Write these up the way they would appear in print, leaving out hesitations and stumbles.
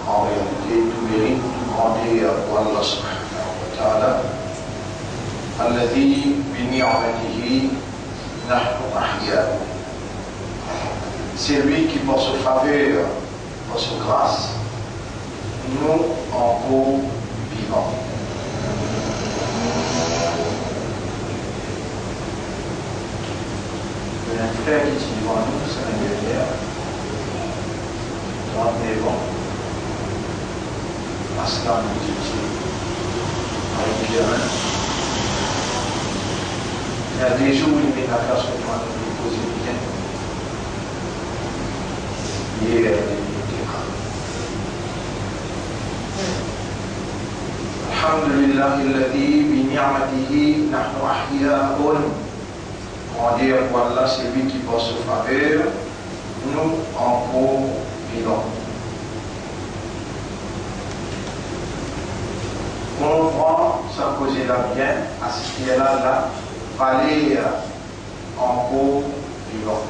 en réalité, tout mérite demander à Allah subhanahu wa ta'ala, alladhi bi ni'matihi nahnu ahya. C'est lui qui, par sa faveur, par sa grâce, nous encore vivants. Il y a un frère qui est devant nous, c'est un guerrier, 39 ans, Aslan Boudjiti, avec Pierre. Il y a des jours où il met la classe pour moi, nous poser bien. Hier, il était là. Alhamdulillah, alladhi bi ni'matihi nahnu ahya'un. On dit voilà, c'est lui qui porte sa faveur, nous encore vivants. On prend sa cause là bien, à ce qui est là, aller encore vivant.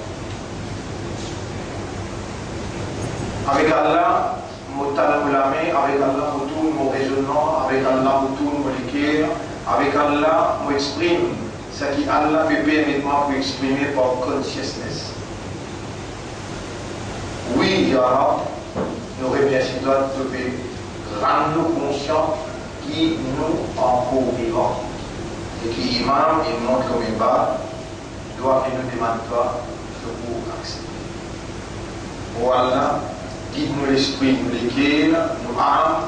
Avec Allah, mon talent la main, avec Allah, mon tour, mon raisonnement, avec Allah, mon tour, mon liqueur, avec Allah, mon exprime. Ce qui Allah peut permettre pour exprimer par consciousness. Oui, Ya Rab, nous remercions de rendre nous conscients qui nous encore vivants. Et qui imam, il montre comme il bat, doit qu'il nous demande pas de vous accepter. Voilà, guide-nous l'esprit, nous l'équilibre, nous âmes,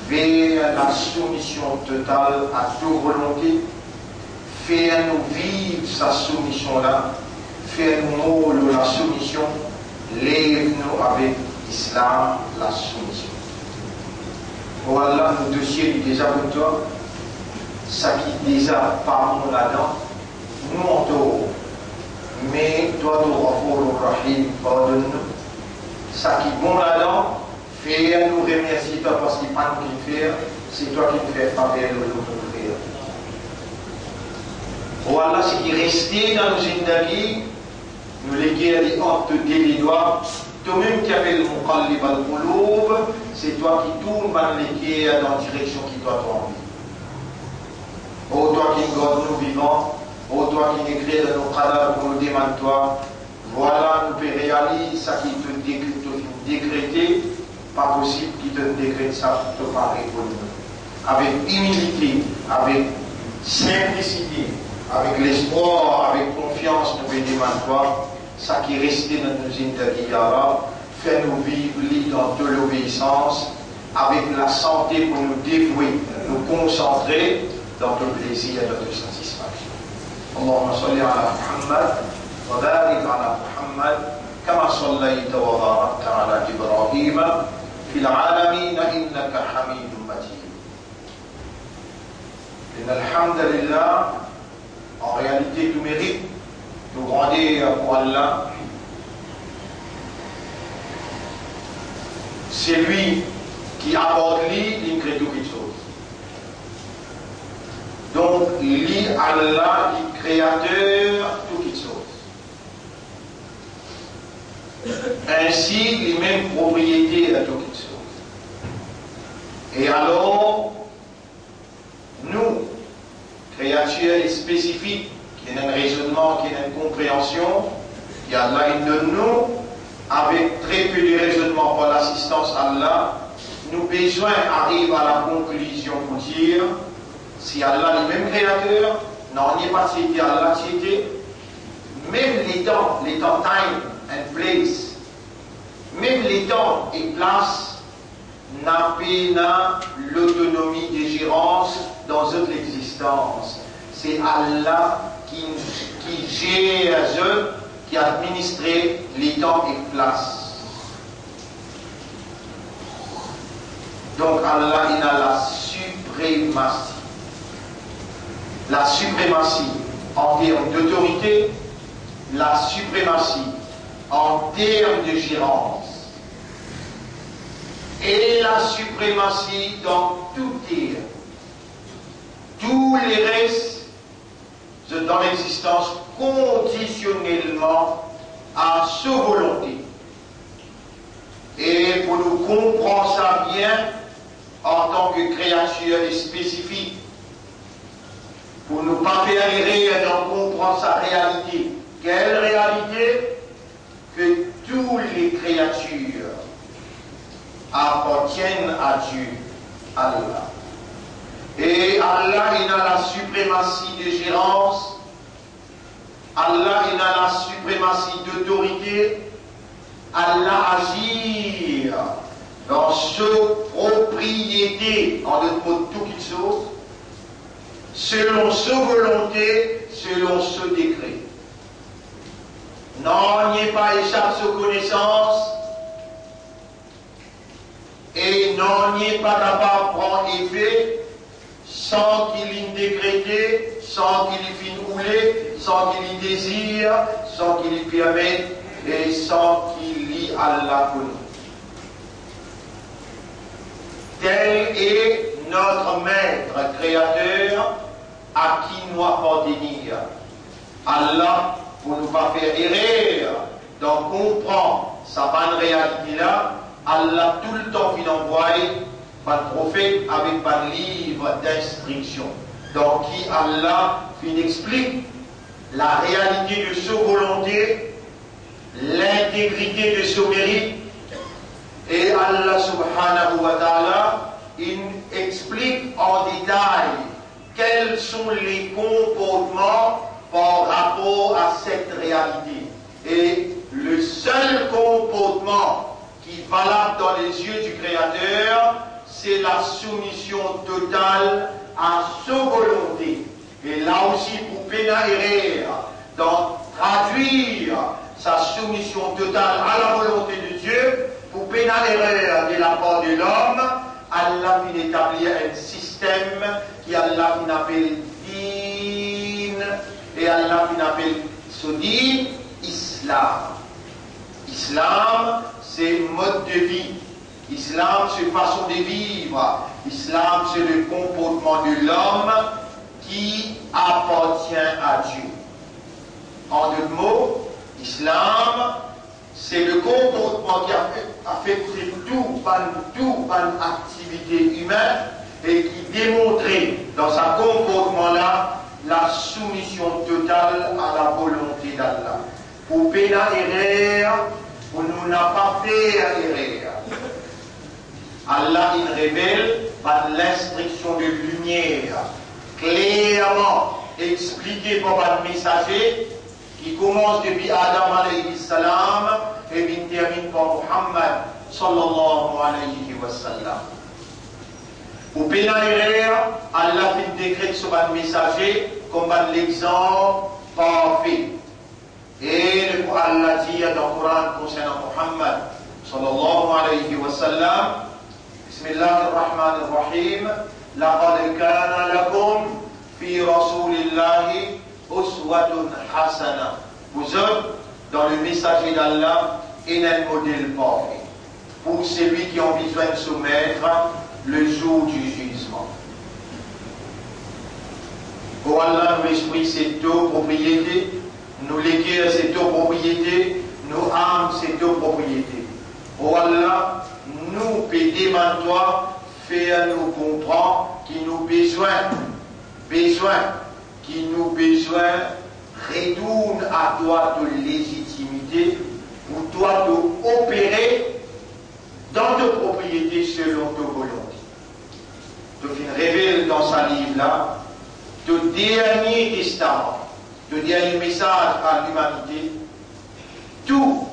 vers la soumission totale à toute volonté. Fais-nous vivre sa soumission-là, fais-nous mourir la soumission, lève-nous avec l'islam la soumission. Voilà, nos dossiers du déjà pour toi, ça qui déjà par nous là-dedans, nous en dehors. Mais toi, tu Ghafur Rahim, pardonne-nous. Ça qui bon là-dedans, fais-nous remercier toi parce qu'il n'y a pas nous qui faire, c'est toi qui nous fais faveur de notre frère. Voilà ce qui restait dans nos zindagi, nous léguer les hontes des doigts. Toi-même qui appelle le Muqallib al-Qulub, c'est toi qui tournes dans les dans la direction qui doit tomber. Oh toi qui garde nous vivants, oh toi qui écris dans nos cadavres pour nous demande toi, voilà nous pouvons réaliser ça qui te décrété, pas possible qui te décrète ça pour te parler pour nous. Avec humilité, avec simplicité, avec l'espoir, avec confiance, nous pouvons demander toi, ça qui est resté dans nos intérieurs, fais-nous vivre dans de l'obéissance, avec la santé pour nous dévouer, nous concentrer dans le plaisir et notre satisfaction. Allahumma salli ala Muhammad, wa barik ala Muhammad, kama sallayta wa barakta ala Ibrahim, fil alamin innaka hamidun majid. Alhamdulillah, en réalité, tout mérite de grandir pour Allah. C'est lui qui apporte lui, il crée toutes les choses. Donc, lui, Allah, qui est créateur de toutes les choses. Ainsi, lui-même propriété de toutes les choses. Et alors, nous, créatures spécifiques, qui a un raisonnement, qui a une compréhension, qui Allah il donne nous, avec très peu de raisonnement par l'assistance Allah, nous besoin arrive à la conclusion pour dire, si Allah est le même créateur, non, il n'y a pas cité Allah, cité, même les temps, time and place, même les temps et place, n'a pas l'autonomie de gérance dans notre existence. C'est Allah qui gère, qui administre les temps et places. Donc Allah il a la suprématie. La suprématie en termes d'autorité, la suprématie en termes de gérance. Et la suprématie dans tout terme. Tous les restes dans l'existence conditionnellement à sa volonté. Et pour nous comprendre ça que créature spécifique, pour ne pas faire errer et en comprendre sa réalité. Quelle réalité? Que toutes les créatures appartiennent à Dieu, Allah. Et Allah, il a la suprématie de gérance. Allah, il a la suprématie d'autorité. Allah agit dans sa propriété, en d'autres mots, tout qu'il soit, selon sa volonté, selon ce décret. Non, n'y est pas échappe sa connaissance, et non, n'y est pas capable de prendre effet sans qu'il y décrété, sans qu'il y finisse rouler, sans qu'il y désire, sans qu'il y permette, et sans qu'il y Allah connu. Tel est notre maître créateur à qui nous appartenir. Allah, pour ne pas faire erreur, donc comprendre sa bonne réalité-là, Allah tout le temps qu'il envoie par le prophète avec un livre d'instruction. Donc qui Allah explique la réalité de sa volonté, l'intégrité de son mérite, et Allah subhanahu wa ta'ala, il explique en détail quels sont les comportements par rapport à cette réalité. Et le seul comportement qui est valable dans les yeux du Créateur, c'est la soumission totale à sa volonté. Et là aussi, pour pénérer, donc traduire sa soumission totale à la volonté de Dieu, pour pénérer de la part de l'homme, Allah vient établir un système qui Allah vient appeler din, et Allah vient appeler ce din Islam. Islam, c'est mode de vie. Islam, c'est façon de vivre. Islam, c'est le comportement de l'homme qui appartient à Dieu. En deux mots, Islam, c'est le comportement qui a fait toute activité humaine et qui démontrait dans sa comportement-là la soumission totale à la volonté d'Allah. Pour pénérer, pour nous n'a pas fait errer. Allah, il révèle par l'instruction de lumière, clairement expliquée par un messager qui commence depuis Adam alayhi salam et qui termine par Muhammad sallallahu alayhi wa sallam. Pour pénérer, Allah fait décret sur un messager comme l'exemple parfait. Et le Allah dit dans le Coran concernant Muhammad sallallahu alayhi wa sallam, Bismillah ar-Rahman ar-Rahim, لَقَدْ كَانَ لَكُمْ فِي رَسُولِ اللَّهِ Uswatun hasana. Vous autres, dans le messager d'Allah, est un modèle parfait pour celui qui a besoin de se mettre le jour du jugement. Pour Allah, nous esprits, c'est deux propriétés, nous l'équerre, c'est deux propriétés, nos âmes, c'est deux propriétés. Pour Allah, nous pédés toi, faire nous comprendre qui nous besoin, qui nous besoin, retourne à toi de légitimité, pour toi d'opérer dans ta propriété selon ta volonté. Tu révèle dans sa livre-là, le dernier testament, le dernier message à l'humanité, tout,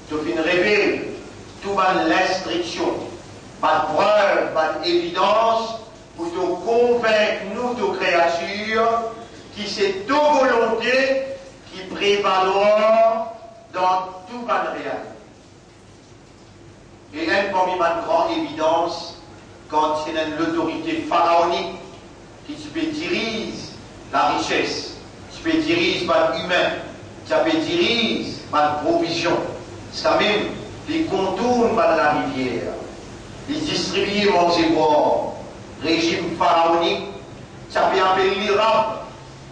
tu révèle, tout l'instruction, pas de preuve, pas d'évidence, pour te convaincre, nous, de créatures, qui c'est ta volonté qui prévaloir dans toute bonne réalité. Et elle, parmi ma grande évidence, quand c'est l'autorité pharaonique qui peut diriger la richesse, qui peut diriger par l'humain, qui peut diriger par la provision, c'est quand même les contours par la rivière, les distribuer manger boire, régime pharaonique, ça peut appeler l'Irak,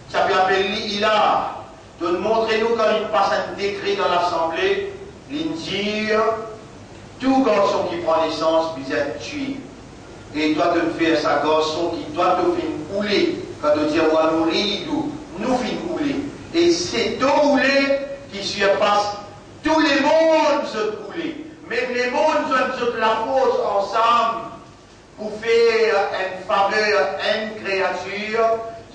ça peut appeler l'Ilah. Donc montrez-nous quand il passe un décret dans l'Assemblée, il dit tout garçon qui prend naissance, vous êtes tué. et toi de faire sa garçon qui doit te faire rouler, quand tu dis nous fin rouler. Et c'est tout rouler qui surpasse tous les mondes se rouler. Même les mondes se la pose ensemble pour faire une faveur, une créature.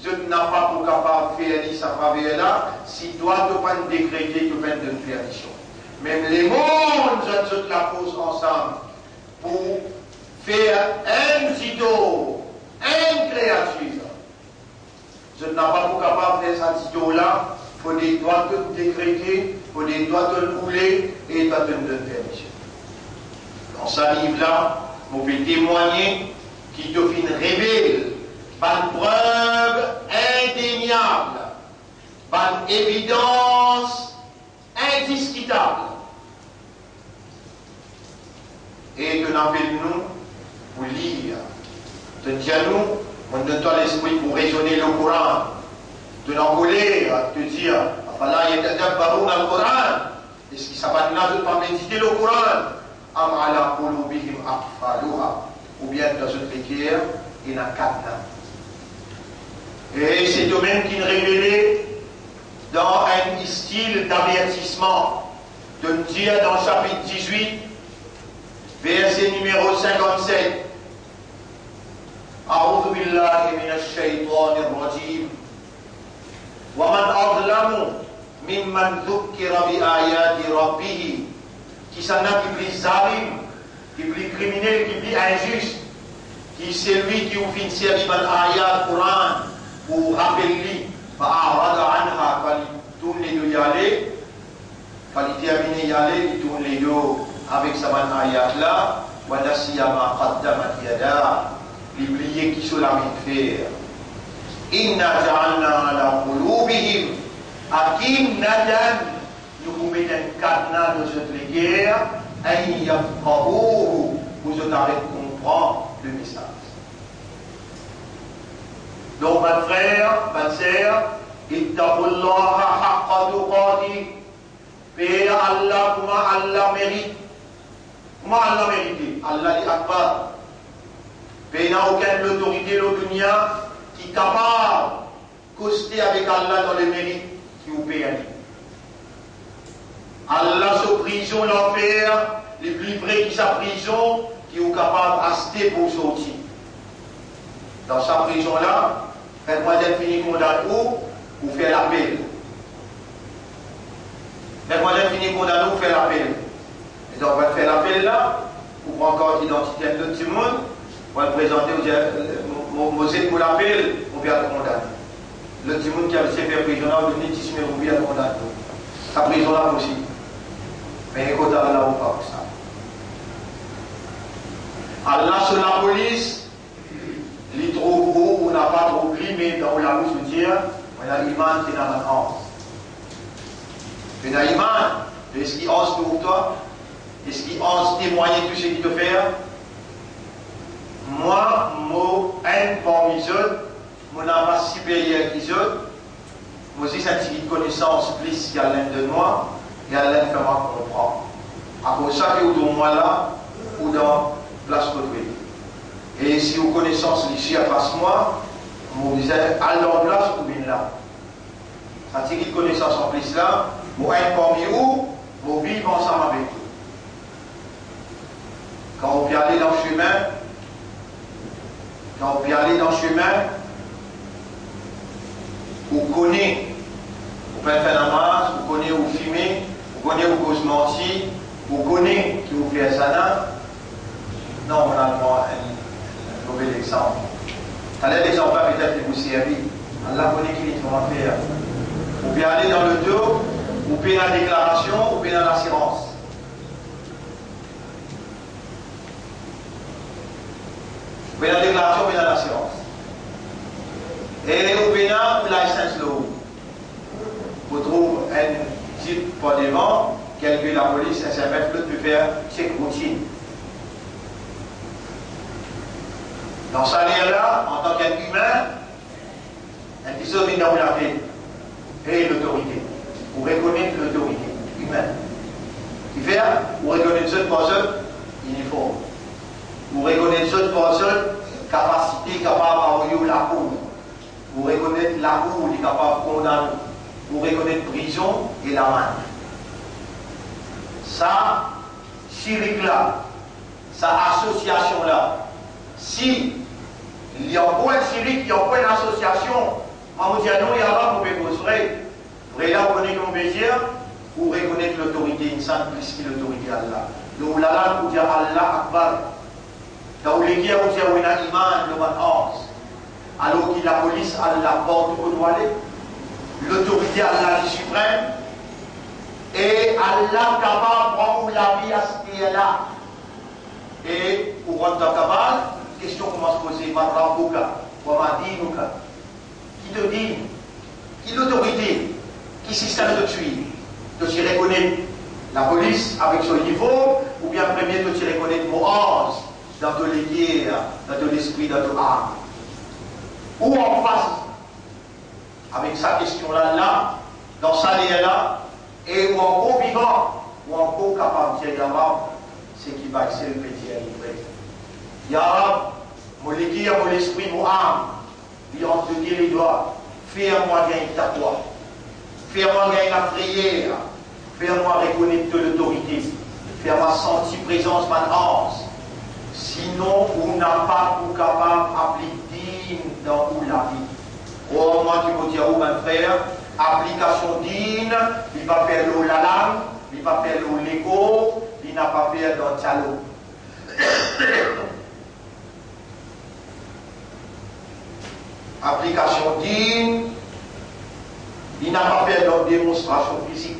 Je n'ai pas pour capable de faire ni sa faveur là, si toi tu pas décréter, tu viens de perdition. Même les mondes se la pose ensemble pour faire un tito, une créature. Je n'ai pas pour capable de faire ce tito là, il faut des doigts te décréter, il faut des doigts te rouler et toi te donner permission. Dans ce livre-là, on peut témoigner qui te fait révéler par preuve indéniable, par évidence indiscutable. Et que n'appelle-nous pour lire. Te dis à nous, on donne toi l'esprit pour raisonner le Coran. De l'encoler, te dire, voilà, il y a des barons dans le Coran. Est-ce que ça va nous pas méditer le Coran? Ou bien dans une prière, il y a 4 ans. Et c'est de même qu'il révélait dans un style d'avertissement, de nous dire dans le chapitre 18, verset numéro 57, أعوذ بالله من الشيطان الرجيم ومن أظلم ممن ذكر بآيات ربه qui s'en a qui plus zalim, qui plus criminel, qui plus injuste, qui c'est lui qui vous fait servir dans l'ayat Coran pour rappeler, fa'arada anha, quand il tourne les deux y aller, quand il termine y aller, il tourne les deux avec sa bonne ayat là, wa nasiya ma qaddamat yada, l'oublier qui se l'a mis faire. Inna ja'alna ala qulubihim akinnatan, nous vous mettons un cadenas de cette guerre, pour vous arrêter de comprendre le message. Donc, mon frère, ma sœur, ittaqullaha haqqa tuqati, paix Allah, comment Allah mérite. Comment Allah mérite? Allah dit Akbar. Paix n'a aucune autorité dans le dunya qui est capable de coster avec Allah dans le mérite qui vous paye à lui. Allah, sa prison, l'enfer, les plus vrais qui sa prison, qui sont capables de rester pour sortir. Dans sa prison-là, faites-moi d'être fini condamné ou faire l'appel. Faites-moi d'être fini condamné ou faire l'appel. Et donc, on va faire l'appel là, pour prendre encore l'identité de tout le monde, on va le présenter, vous dire, Mosé pour l'appel, on vient le condamner. Le petit monde qui a été fait prisonnier, on va venir ici, mais on vient le condamner. Sa prison-là aussi. Mais écoute, Allah, on ne pas ça. Allah, sur la police, il trouve où on n'a pas trop pris, mais dans la bouche de dire, on a l'iman qui est dans notre hanse. Mais dans l'iman, est-ce qu'il hanse pour toi? Est-ce qu'il hanse témoigner tout ce qu'il te fait? Moi, mon haine parmi les autres, mon âme pas supérieur qu'ils autres, moi aussi, c'est un petit connaissance plus qu'il y a l'un de moi. Et Allah fait moi comprendre. À cause de ça, que vous moi là, ou dans la place côté. Et si vous connaissez ici à face moi, vous disez, allez dans la place ou bien là. Ça dit qu'il connaissance en plus là, vous êtes parmi vous, vous vivez ensemble avec vous. Quand vous pouvez aller dans le chemin, vous connaissez, vous pouvez faire la masse, vous connaissez où fumer, vous connaissez où vous mentir, vous connaissez qui vous fait ça là. Non, on a un mauvais exemple. Allez, l'exemple peut-être vous servir. Allah connaît qui est comment faire. Vous pouvez aller dans le dos, vous payez la déclaration, vous payez l'assurance. Vous payez la déclaration, vous payez l'assurance. Et vous payez la licence là. Vous trouvez un type par devant, quelqu'un de la police, un SMS, peut faire check routine. Dans ce salaire-là, en tant qu'être humain, un petit homme dans la paix et l'autorité. Vous reconnaissez l'autorité humaine. Qui fait, vous reconnaissez cette personne uniforme. Vous reconnaissez cette personnes, capacité capable de la cour. Pour reconnaître la cour, il est capable de condamner. Pour reconnaître prison et la main. Ça, chirik là, sa association là, si il y a un point chirik, il y a un point d'association, on dit non, il y a là, vous pouvez construire. Vous reconnaître mon plaisir, ou reconnaître l'autorité insane plus que l'autorité Allah. Donc là, vous dire Allah Akbar. Dans les guerres, vous dire oui, iman, le man alors que la police, Allah porte au doigt, l'autorité Allah est suprême, et Allah capable de prendre la vie à ce qui est là. Et pour rentrer dans Kabbalah, la question commence à se poser, Marabouka, Wamadinuka, qui te dit, qui l'autorité, qui système de suivre, de s'y reconnaître la police avec son niveau, ou bien premier de s'y reconnaître Moaz, dans ton guerres, dans ton esprit, dans ton âme. Ou en face, avec sa question-là, là, dans sa là, et ou encore vivant, ou encore capable de dire Yarab, c'est qui va essayer de dire livré. Yarab, mon légué, mon esprit, mon âme, lui en te dire les doigts, fais-moi gagner ta foi, fais-moi gagner la prière, fais-moi reconnaître l'autorité, fais-moi sentir présence, ma hanse. Sinon, on n'a pas pour capable d'appliquer dans la vie. Oh, moi qui vous dis, oh, mon frère, application digne, il ne va pas faire l'eau la langue, il ne va pas faire l'eau l'ego, il n'a pas faire dans le talo. Application digne, il n'a pas fait dans démonstration physique.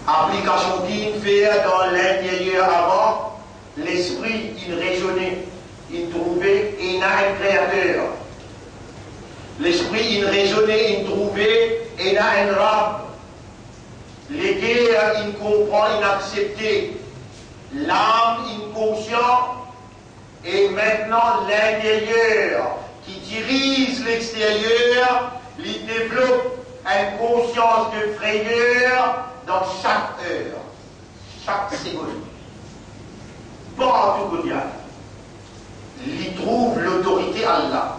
Application digne, faire dans l'intérieur avant, l'esprit, il raisonnait, il trouvait, il n'a un créateur. L'esprit, il raisonnait, il trouvait, il a un rab. Les guerres, il comprend, il acceptait. L'âme, il conscient. Et maintenant, l'intérieur, qui dirige l'extérieur, il développe une conscience de frayeur dans chaque heure, chaque seconde. Partout quotidien. Il trouve l'autorité Allah.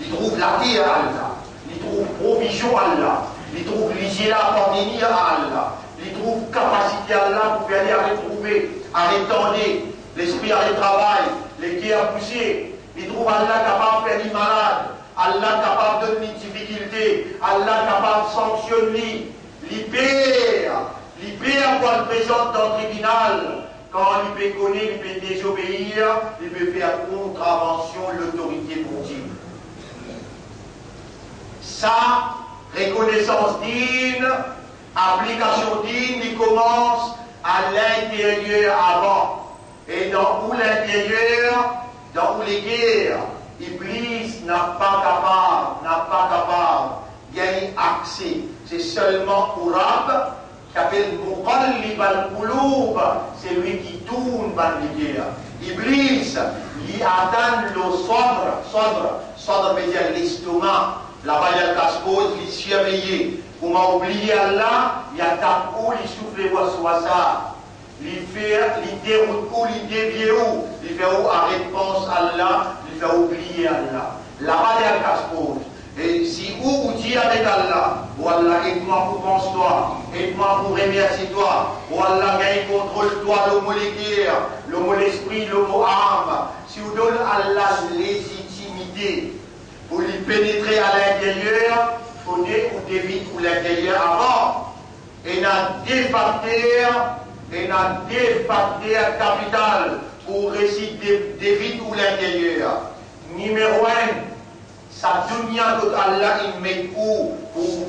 Il trouve la terre à Allah, il trouve provision à Allah, il trouve l'hygiène à pandémie à Allah, il trouve capacité à Allah pour aller à retrouver, à rétendre l'esprit à le travail, les guerres à pousser, il trouve Allah capable de faire les malades, Allah capable de donner des difficultés, Allah capable de sanctionner, il perd pour le présente dans le tribunal. Quand il peut connaître, il peut désobéir, il peut faire contravention de l'autorité mondiale. Sa reconnaissance digne, application digne, il commence à l'intérieur avant. Et dans où l'intérieur, dans où les guerres, Iblis n'a pas capable de gagner accès. C'est seulement Urab, qui appelle Muqallib al-Qulub, c'est lui qui tourne par les guerres. Iblis, il atteint le Sadr veut dire l'estomac. Là-bas, il y a le casse-pose, il s'y a veillé. Pour m'oublier Allah, il y a tape où, il souffle soit ça. Il fait, il déroute où, il dévie où. Il fait où, à réponse à Allah, il fait oublier Allah. Là-bas, il y a le casse-pose. Et si vous dites avec Allah, Wallah, aide-moi pour penser-toi, aide-moi pour remercier-toi, Wallah, gagne contrôle-toi, le mot l'équerre, le mot l'esprit, le mot âme. Si vous donnez à Allah légitimité, pour lui pénétrer à l'intérieur, il faut éviter pour l'intérieur avant. Et n'a des facteurs capital pour réciter d'éviter pour l'intérieur. Numéro 1, sa dunya que Allah il met pour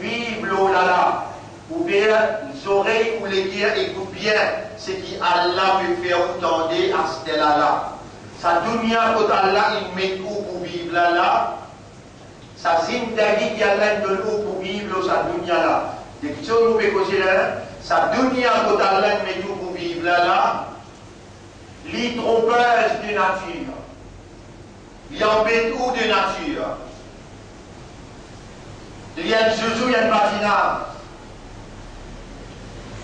vivre l'olala, pour faire les oreilles ou les guerres écoutent bien ce qui Allah veut faire entendre à ce là. Sa dunya que Allah il met pour vivre là. Sa zindagi qui Allah donne pour vivre sa dunya là. Des questions nous pouvons poser là. Sa dunya que Allah met pour vivre là. Les trompeuses de nature. Il embête où de nature. Il y a un joujou, il y a un patinage.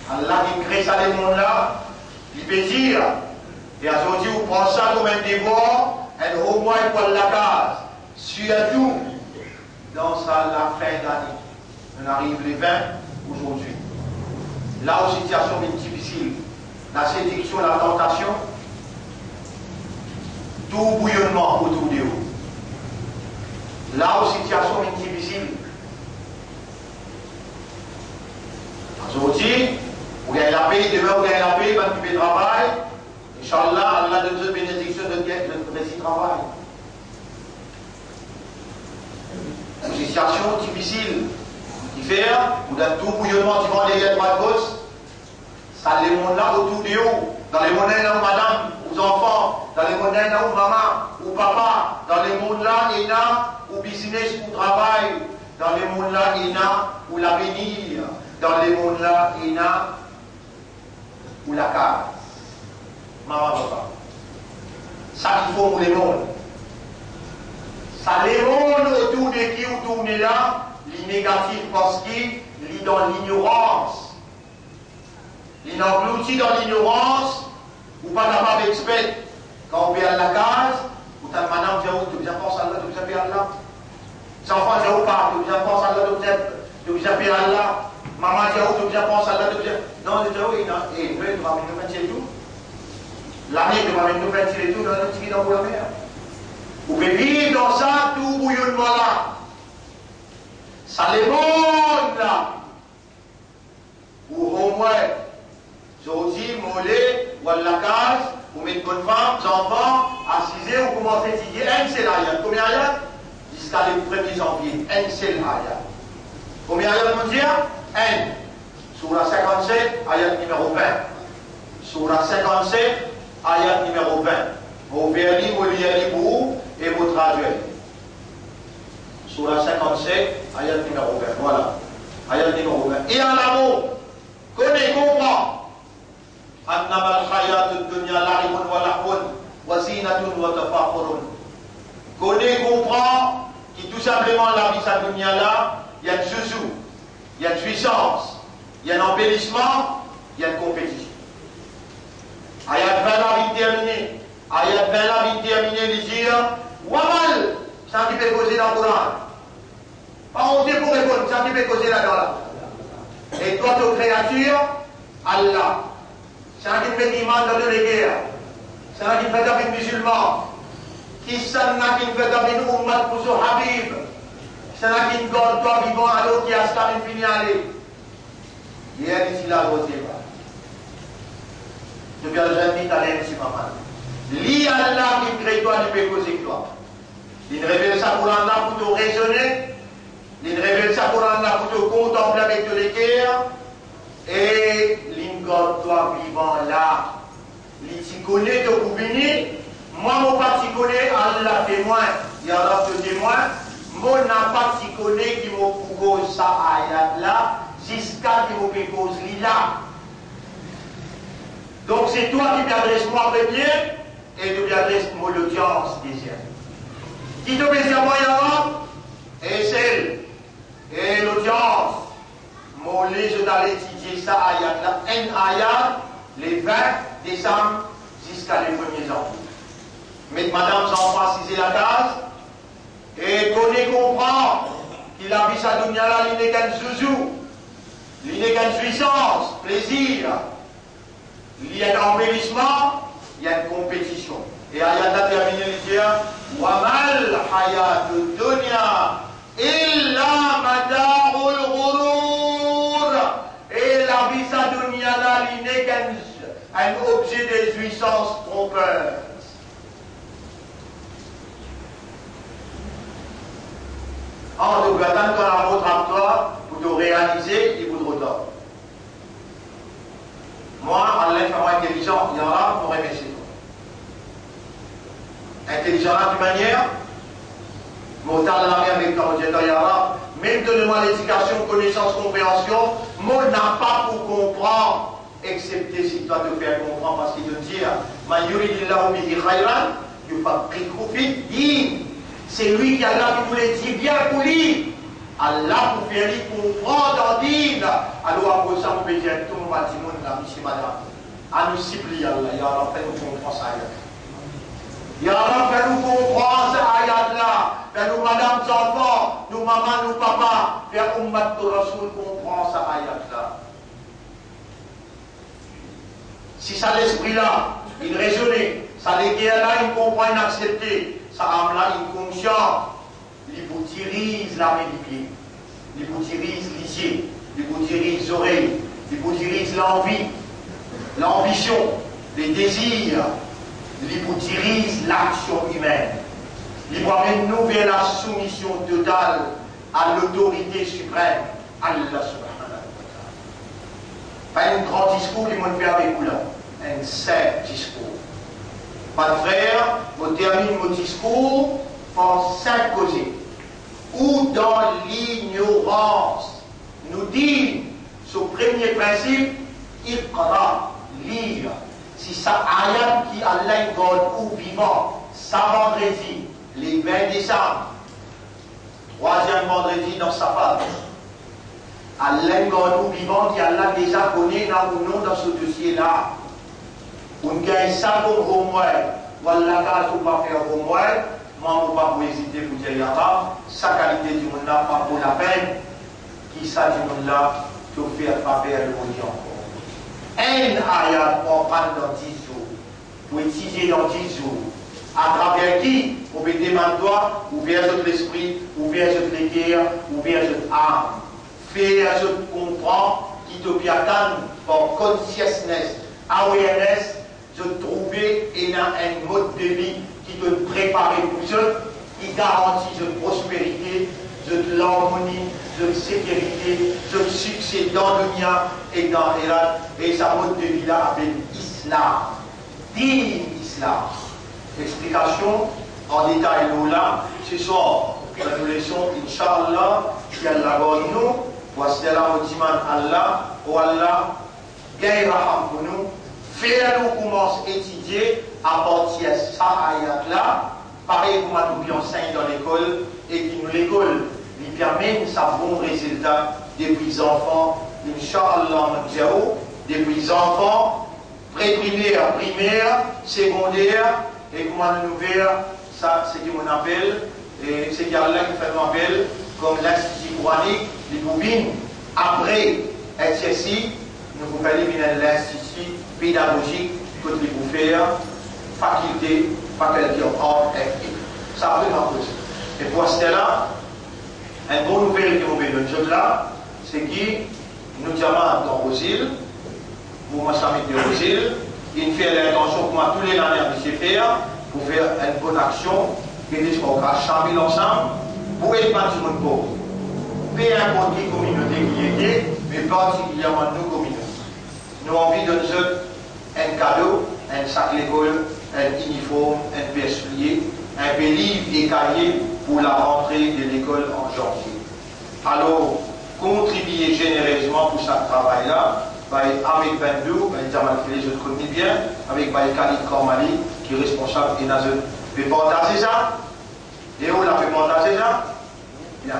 Allah qui crée ça les mondes là. Il peut dire Et aujourd'hui, vous prenez ça comme un devoir, et au moins pour la case. Surtout, dans la fin d'année. On arrive les 20 aujourd'hui. Là où la situation est difficile, la séduction, la tentation, tout bouillonnement autour de vous. Là où la situation est difficile, aujourd'hui, vous gagnez la paix, demain vous gagnez la paix, vous occupez le travail. Inch'Allah, Allah donne une bénédiction de récit travail. Une situation difficile qui fait, ou dans tout bouillonnement qui vend des lettres à gauche, ça les mondes là autour de vous, dans les mondes là où madame, aux enfants, dans les mondes là où maman, ou papa, dans les mondes là, il y a, ou business, ou travail, dans les mondes là, il y a, ou l'avenir, dans les mondes là, il y a, ou la case. Maman, papa. Ça qu'il faut pour les mondes. Ça les mondes autour de qui vous tournez là, les négatifs parce qu'ils sont dans l'ignorance. Ils engloutis dans l'ignorance, ou pas capable d'expert. Quand on vient à la case, ou t'as madame dit, tu viens penser à Allah, tu viens payer Allah. Les enfants disent, pas, tu viens penser à Allah, tu viens payer Allah. Maman dit, tu viens penser à Allah, tu viens. Non, tu dis, oui, non, et tu vas me faire tout. L'année, tu vas me faire tirer tout dans le petit dans la mer. Vous pouvez vivre dans ça, tout bouillonnement là. Ça les monte là. Ou au moins, aujourd'hui, mollet, ou à la case, vous mettez bonne femme, enfants, assisés, vous commencez à étudier un seul ayat. Combien ayat? Jusqu'à le 1er janvier, un seul ayat. Combien ayat vous dire? Un. Surah 57, ayat numéro 20. Surah 57, ayat numéro 20. Vous verrez, vous lirez pour et vous traduisez. Surah 57, ayat numéro 20. Voilà. Ayat numéro 20. Et en amour, connais, comprends. أنما الحياة الدنيا لعب ولهو وزينة وتفاخر. Connais, comprends que tout simplement la vie sa dunya là, il y a de zouzou, il y a de puissance, il y a un embellissement, il y a une compétition. Ayat 20 là vite terminé. Ayat 20 là vite terminé, les dire Wamal, c'est un qui peut causer dans le Coran. Pas honte pour répondre, c'est un qui peut causer là-dedans là. Et toi, ton créature, Allah. C'est un qui fait l'imam dans les guerres. C'est un qui fait d'abord musulman. Qui s'en a qui fait d'abord ummat pour son habib. C'est un qui garde toi vivant à l'eau qui a ce qu'il finit à aller. Hier, ici, là, vous n'osez pas. Je viens de j'invite à l'aide ici, maman. Lis Allah qui crée toi, il peut causer toi. Il révèle sa Coran là pour te raisonner. Il révèle sa Coran là pour te contempler avec tous les cœurs. Et l'ingor toi vivant là, il connaît de vous venir. Moi, mon pas connaît, Allah témoin, il y a d'autres témoins. Moi, n'a pas connaît qui me cause ça ayat là, jusqu'à qui me cause là. Donc, c'est toi qui m'adresses moi premier, et tu m'adresses moi l'audience deuxième. Qui te plaît à moi, et celle, et l'audience. Moi, je dois étudier ça ayat là, un ayat, les 20 décembre jusqu'à les 1er janvier. Mais madame s'en préciser la case, et connaît, comprend qu'il a vu sa dunya là, il n'est qu'un zouzou, il n'est qu'une puissance, plaisir, il y a un embellissement, il y a une compétition. Et ayat a terminé de dire Wamal hayat dunya illa madarul ghurur. Et la vie sa dunya là, il n'est qu'un objet de jouissance trompeur. En tout cas, tant qu'on a votre à toi, vous devez réaliser et vous devez redonner. Moi, Allah fait moi intelligent, il y en a pour remercier. Intelligent d'une manière, montant la mer avec quand il y a même donne-moi l'éducation, connaissance, compréhension, moi n'a pas pour comprendre, excepté si toi te fais comprendre parce qu'il te dit, Ma yuridillahu bihi khayran, yufaqihu fi din. C'est lui qui Allah qui voulait dire bien pour lui. Allah pour faire lui comprendre en din. Alors après ça, on peut dire tout le monde, la monsieur madame. à nous cibler, Allah. Ya Rab, fais-nous comprendre ça. Ya Rab, fais-nous comprendre cette ayat-là. Fais-nous, madame, enfants, nous, maman, nous, papa, faire Ummat de Rasoul comprendre cette ayat-là. Si ça l'esprit-là, il résonne, ça l'éguerre-là, il comprend, il accepte, ça âme-là, il conscient, il vous dirige la médicée, il vous dirige les yeux, il vous dirige les oreilles, il vous dirige l'envie, l'ambition, les désirs, il vous dirige l'action humaine. Il vous amène nous vers la soumission totale à l'autorité suprême, Allah subhanahu wa ta'ala. Pas un grand discours qui m'a fait avec vous là, un seul discours. Pas de frère, je termine mon discours par 5 causes. Ou dans l'ignorance, nous dit, ce premier principe, Iqra, lire. Si ça ayat qui Allah God ou vivant, ça vendredi, les 20 décembre, 3e vendredi dans sa femme. Allah God ou vivant qui Allah déjà connaît dans ou non dans ce dossier-là. On gagne ça comme homework. Voilà, quand on va faire homework, moi, on ne va pas hésiter pour dire Yara, sa qualité du monde là, pas pour la peine, qui ça du monde là, tu fais pas faire le monde encore. Un ayat pour prendre dans 10 jours, pour étudier dans 10 jours, à travers qui, on peut demander toi, ouvrir l'esprit, ouvrir les guerres, ouvrir l'âme, faire ce comprendre, qui te peut attendre pour consciousness, awareness, de trouver un mode de vie qui te prépare pour ça, qui garantit de prospérité, de l'harmonie, de sécurité, de succès dans le mien et dans l'Iran. Et sa mode de vie là avec l'islam. Din islam. Explication en détail nous là. Ce soir, nous laissons, Inch'Allah, si Allah va nous, voici là, on demande Allah, oh Allah, gagne raham pour nous. Faire nous commence à étudier à partir de ça ayat-là, pareil comme nous enseigne dans l'école, et qui nous l'école, lui permet ça bon résultat depuis enfants, Inch'Allah, depuis enfants, pré-primaire, primaire, secondaire, et comment nous faire, ça c'est ce qu'on appelle, et c'est qu'Allah qui fait nous appelle, comme l'institut coranique, les boubines, après SSI, nous vous éliminer l'institut pédagogique que vous pouvez faire, faculté en FI. Ça a vraiment posé. Et pour cela, une bonne nouvelle que nous avons là, c'est que nous demandons dans Rosil, pour moi, ça de Rosil, il fait l'intention pour moi tous les années à faire, pour faire une bonne action, et nous sommes chamés ensemble, pour aider pas tout le monde pauvre. Peu importe quelle communauté qui est, mais particulièrement nos communautés. Nous avons envie de nous un cadeau, un sac d'école, un uniforme, un persoulier, un peu livre et cahier pour la rentrée de l'école en janvier. Alors, contribuez généreusement pour ce travail-là, avec Ahmed Bendou, je le connais bien, avec Khalid Kormali, qui est responsable de Nazar. Vous pouvez partager ça? Et où la peut partager ça? Bien.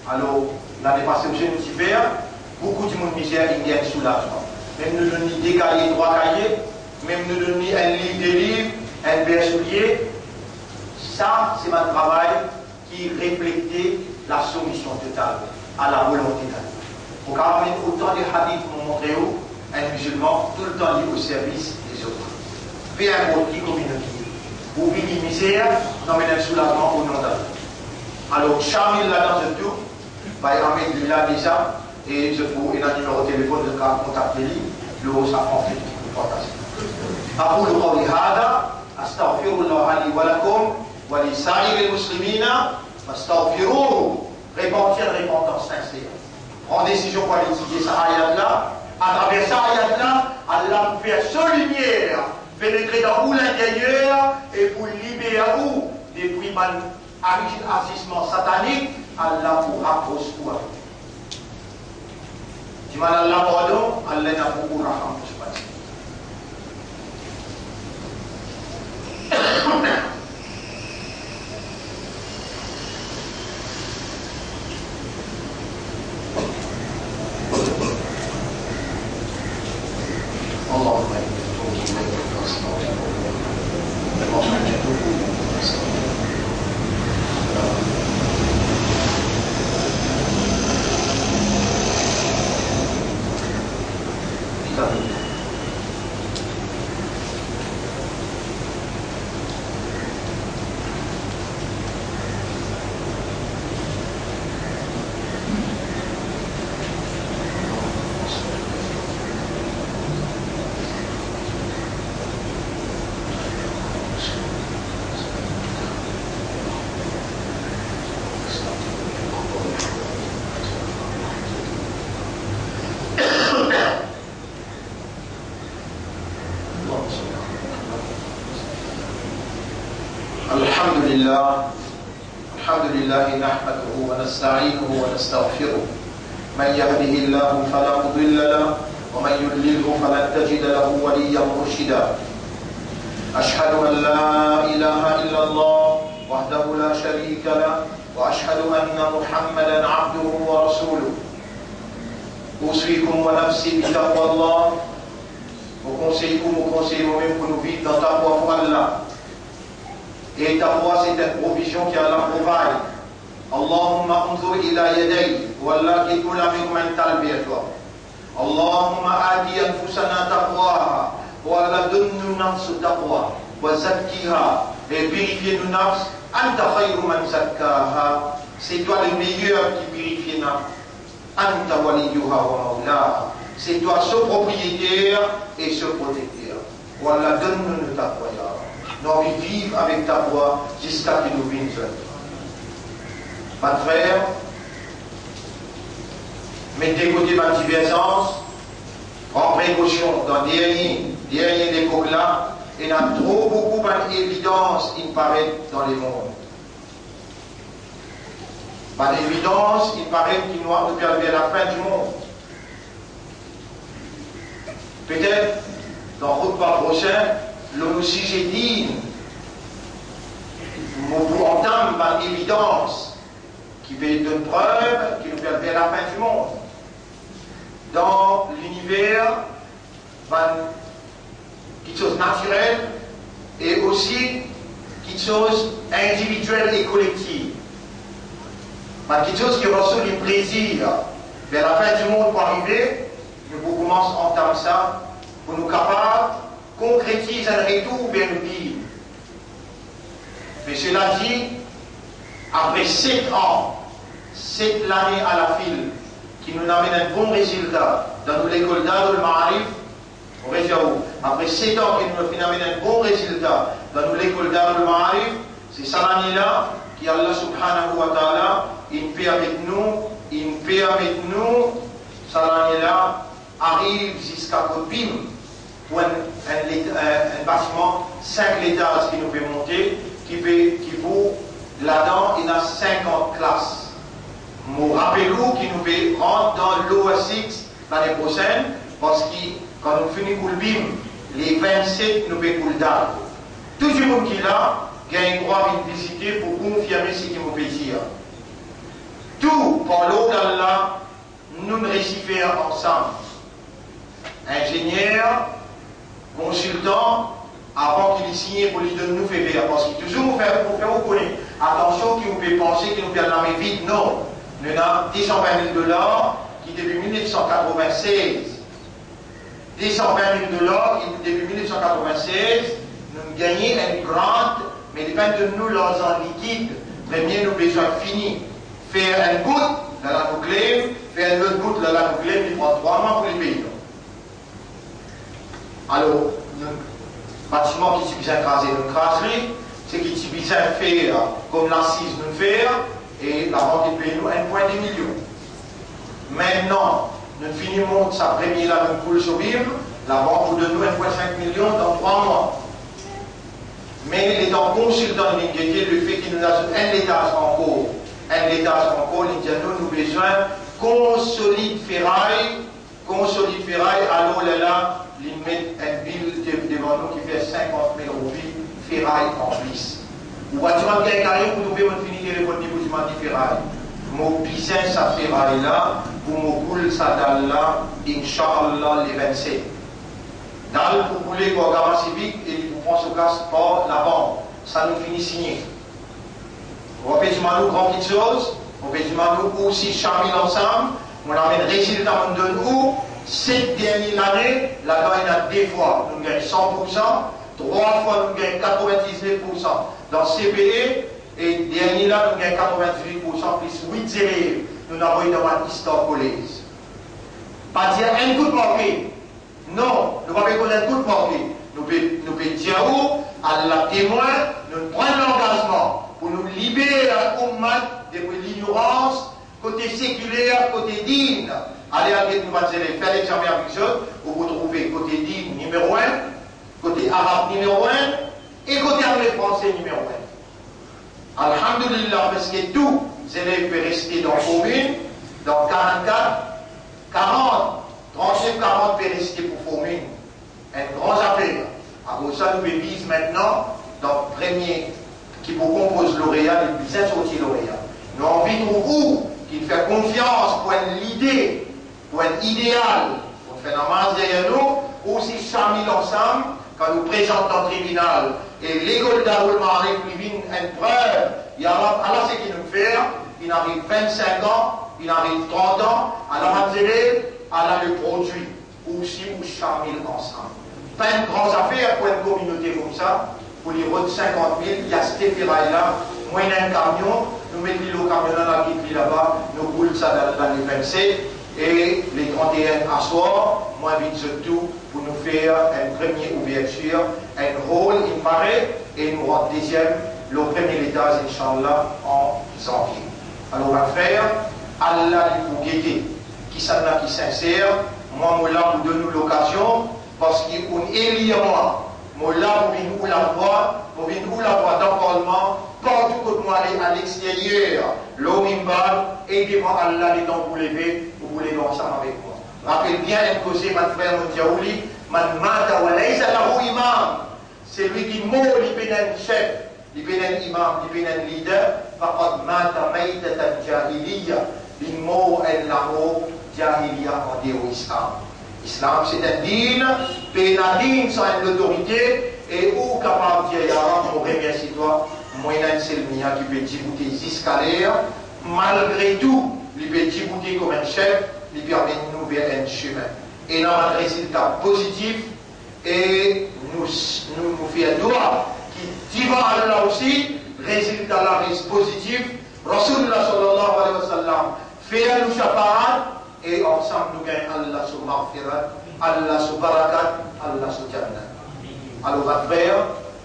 Alors, l'année passée, j'ai un petit verre, beaucoup de monde misère, il y a un soulagement. Même nous donnons des cahiers, 3 cahiers, même nous donnons un livre, des livres, un bercelier. Ça, c'est mon travail qui reflète la soumission totale à la volonté d'Allah. Pour qu'amener autant de hadiths pour montrer un musulman tout le temps libre au service des autres. Peu importe qui communauté. Vous vivez misère, vous amenez un soulagement au nom d'Allah. Alors, Chamil là dans tout, bah, il là déjà. Et je vous ai un numéro de téléphone de contacter lui, le haut ça prend fait pour partager. أقول قولي هذا أستغفر الله لي ولكم ولسائر المسلمين فاستغفروه. Répondez une repentance sincère. Prends décision pour étudier cette ayat-là. À travers cette ayat-là, Allah vous fait sa lumière pénétrer dans vous l'intérieur et vous libérer vous depuis un agissement satanique. Allah vous rapproche vous avec. Di mana Allah pardon, Allah n'a beaucoup raham seperti. Allahumma الحمد لله نحمده ونستعينه ونستغفره من يهده الله فلا مضل له ومن يضلله فلن تجد له وليا مرشدا أشهد أن لا إله إلا الله وحده لا شريك له وأشهد أن محمدا عبده ورسوله أوصيكم ونفسي بتقوى الله وكونسيكم même pour nous vivre dans ta foi Allah. Et ta foi, c'est une provision qui Allah provide. Allahumma unzur ila yaday. Wallah qui tout la min talbiya toi. Allahumma ati anfusana taqwaha. Wallah donne-nous nafs taqwa. Wa zakkiha. Et purifie nos nafs. Anta khayru man zakkaha. C'est toi le meilleur qui purifie nafs. Anta waliyuha wa mawlaha. C'est toi ce propriétaire et ce protecteur. Wallah donne-nous ta foi. Nous allons vivre avec ta voix jusqu'à ce que nous vîmes. Mes frères, mettez de côté ma divergence, en précaution dans dernier époque là, et il y a trop beaucoup d'évidence qui paraît dans le monde. Par l'évidence, il paraît qu'il nous a vers la fin du monde. Peut-être, dans le repas prochain, le sujet dit, nous entame par l'évidence qui veut une preuve qui nous fait vers la fin du monde. Dans l'univers, quelque chose naturel et aussi quelque chose individuel et collectif. Quelque chose qui reçoit du plaisir vers la fin du monde pour arriver, nous commençons à entamer ça pour nous capables concrétise un retour vers le dire. Mais cela dit, après 7 ans, 7 années à la file, qui nous amène un bon résultat dans l'école d'Adul Ma'arif, après 7 ans qui nous amène un bon résultat dans l'école d'Adul Ma'arif, c'est cette année-là qu'Allah subhanahu wa ta'ala, il fait avec nous, cette année-là arrive jusqu'à Kotbim, pour un bâtiment 5 étages qui nous fait monter, qui vaut là-dedans, il y a 50 classes. Nous rappelons qui nous fait rentrer dans l'OS6 l'année prochaine, parce que quand nous finissons le BIM, les 27 nous fait couler d'arbre. Tout le monde qui est là, il a un droit de visiter pour confirmer ce qui nous fait dire. Tout, par l'eau d'Allah, nous réciférons ensemble. Ingénieur, consultant, avant qu'il ait signé pour lui donner nous faire, parce que toujours nous faire reconnaître, attention, qui nous fait penser qu'il nous fait la main vide, non. Nous avons 220 000 $ qui depuis 1996, 220 000 $ qui depuis 1996, nous avons gagné une grande, mais dépend de nous l'argent liquide, premier nous besoin fini. Faire une goutte dans la nucléaire, faire une autre goutte dans la nucléaire, il prend 3 mois pour les payer. Alors, le bâtiment qui est bien crasé, nous craserie, c'est qui est bien fait comme l'assise nous fait, et la banque paye nous 1,2 million. Maintenant, nous finissons sa première là, nous coule sur Bible, la banque vous donne nous 1,5 million dans 3 mois. Mais les temps consultants de l'Inguété, le fait qu'il nous a un étage encore, il dit nous besoin consolide ferraille, alors là, il met un bill devant nous qui fait 50 000 roupies, ferraille en plus. Ou bâtiment qui est carré pour nous faire finir le bâtiment de ferraille. Mon piscine, sa ferraille là, pour mon boule, sa dalle là, Inch'Allah, les 27. Dalle pour bouler pour le civique et pour prendre ce casse par la banque. Ça nous finit signé. On va faire nous grand petite chose, on va faire nous aussi charmés ensemble, on amène résultat de nous. Cette dernière année, là-dedans, il y a 2 fois, nous gagnons 100%, 3 fois, nous gagnons 99% dans CPE, et dernier là, nous gagnons 98% plus 8 élèves. Nous avons eu dans une histoire collège. Pas dire un coup de manqué. Non, nous ne pouvons pas dire un coup de manqué. Nous pouvons dire où Allah témoin, nous prenons l'engagement pour nous libérer à Ummat depuis l'ignorance, côté séculaire, côté digne. Allez, allez, nous allons faire l'examen avec eux, où vous trouvez côté digne numéro 1, côté arabe numéro 1, et côté anglais-français numéro 1. Alhamdulillah, parce que tous les élèves peuvent rester dans la commune, dans 44, 40, 39, 40 peuvent rester pour commune. Une grande affaire. Alors ça, nous visons maintenant dans le premier qui vous compose lauréat, les plus sortis lauréats. Nous avons envie de vous qui fait confiance pour l'idée, pour un idéal, pour faire un masse derrière nous, aussi chamil ensemble, quand nous présentons dans le tribunal, et l'école d'enroulement arrive, il vient une preuve, il y a alors ce qu'il nous fait, il arrive 25 ans, il arrive 30 ans, alors à le produit, aussi nous chamil ensemble. Pas une grande affaire pour une communauté comme ça, pour les routes 50 000, il y a cette ferraille-là, moins d'un camion, nous mettons le camion là qui est là-bas, nous roulons ça dans les 27, et les 31 à soir, moins vite surtout, pour nous faire une première ouverture, un rôle, il paraît, et nous rendons deuxième, le premier étage, Inch'Allah, en janvier. Alors, on va faire, Allah pour guetter, qui s'en a qui sincère, moi, là, vous donne l'occasion, parce qu'on élit moi. Moi là, vous venez la voix dans le Parlement, partout que moi aller à l'extérieur, l'Orimba, aidez-moi Allah les dents vous lever, vous voulez ensemble avec moi. Rappelez bien un causé, mon frère Moutiaouli, man mata wa laysa lahu imam. C'est lui qui meurt, il peut être chef, il peut être imam, il peut être leader, faqad mata maytatan jahiliya, il meurt en lahu jahiliya en Dieu islam. L'islam, c'est un dîne, pénadine sans une autorité, et où capable de dire, on remercie toi, moyen c'est le mien qui peut djibouter escalaires, malgré tout, il peut djibouter comme un chef, il permet de nous vers un chemin. Et dans un résultat positif, et nous fait un droit qui dit à Allah aussi, résultat là reste positif, Rasulullah sallallahu alayhi wa sallam fait un shafaat, et ensemble nous gagnons Allah sur maghfirat, Allah sur barakat, Allah sur jannah. Alors va faire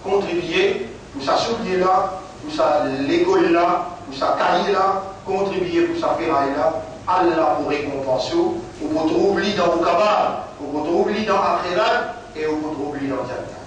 contribuer pour ça soulier là, pour ça l'école là, pour ça cahier là, contribuer pour ça ferraille là, Allah pour récompenser, ou pour troubler dans vos cabales, ou pour troubler dans l'akhirat, et ou pour troubler dans jannah.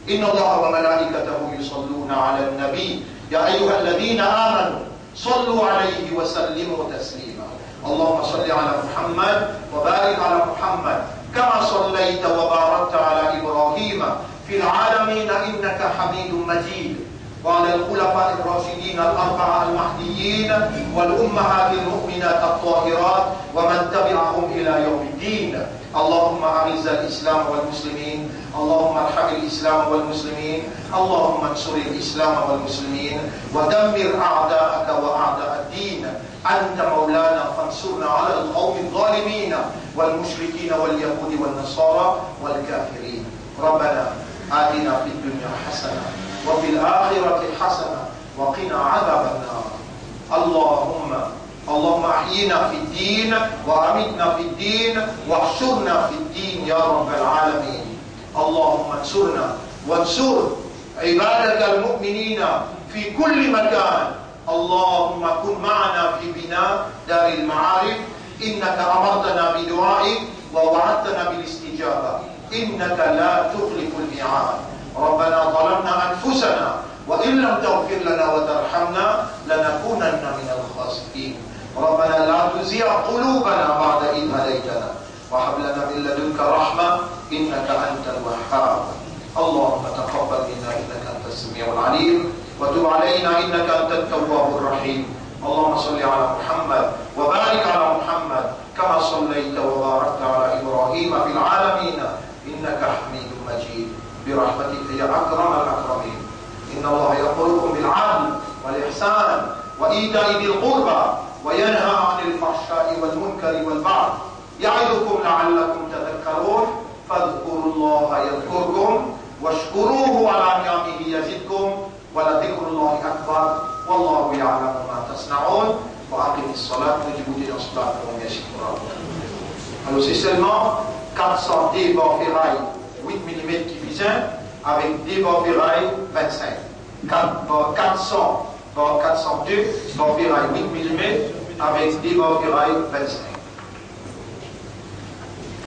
Inna Allah wa malaikatahu yusalluna ala al-nabi, ya ayyuha alladhina amanu, sallu alayhi wa sallimu taslima. اللهم صل على محمد وبارك على محمد كما صليت وباركت على إبراهيم في العالمين إنك حميد مجيد وعلى الخلفاء الراشدين الأربعة المهديين والأمهات المؤمنات الطاهرات ومن تبعهم إلى يوم الدين اللهم أعز الإسلام والمسلمين اللهم ارحم الإسلام والمسلمين اللهم انصر الإسلام والمسلمين ودمر أعداءك وأعداء الدين أنت مولانا فانصرنا على القوم الظالمين والمشركين واليهود والنصارى والكافرين ربنا آتنا في الدنيا حسنة وفي الآخرة حسنة وقنا عذاب النار اللهم أحينا في الدين وأمتنا في الدين واحشرنا في الدين يا رب العالمين اللهم انصرنا وانصر عبادك المؤمنين في كل مكان اللهم كن معنا في بناء دار المعارف إنك أمرتنا بدعائك ووعدتنا بالاستجابة إنك لا تخلف الميعاد ربنا ظلمنا أنفسنا وإن لم تغفر لنا وترحمنا لنكونن من الخاسرين ربنا لا تزغ قلوبنا بعد إذ هديتنا وهب لنا من لدنك رحمة إنك أنت الوهاب اللهم تقبل منا إنك أنت السميع العليم وتب علينا إنك أنت التواب الرحيم اللهم صل على محمد وبارك على محمد كما صليت وباركت على إبراهيم في العالمين إنك حميد مجيد برحمتك يا أكرم الأكرمين إن الله يأمركم بالعدل والإحسان وإيتاء ذي القربى وينهى عن الفحشاء والمنكر والبغي يعظكم لعلكم تذكرون فاذكروا الله يذكركم واشكروه على نعمه يزدكم ولذكر الله أكبر والله يعلم ما تصنعون وأقم الصلاة وجبوا الصلاة ومشي Alors c'est seulement 400 débats ferraille 8 mm qui visent avec des bord-ferraille 25. 402 bord-ferraille 8 mm avec des bord-ferraille 25.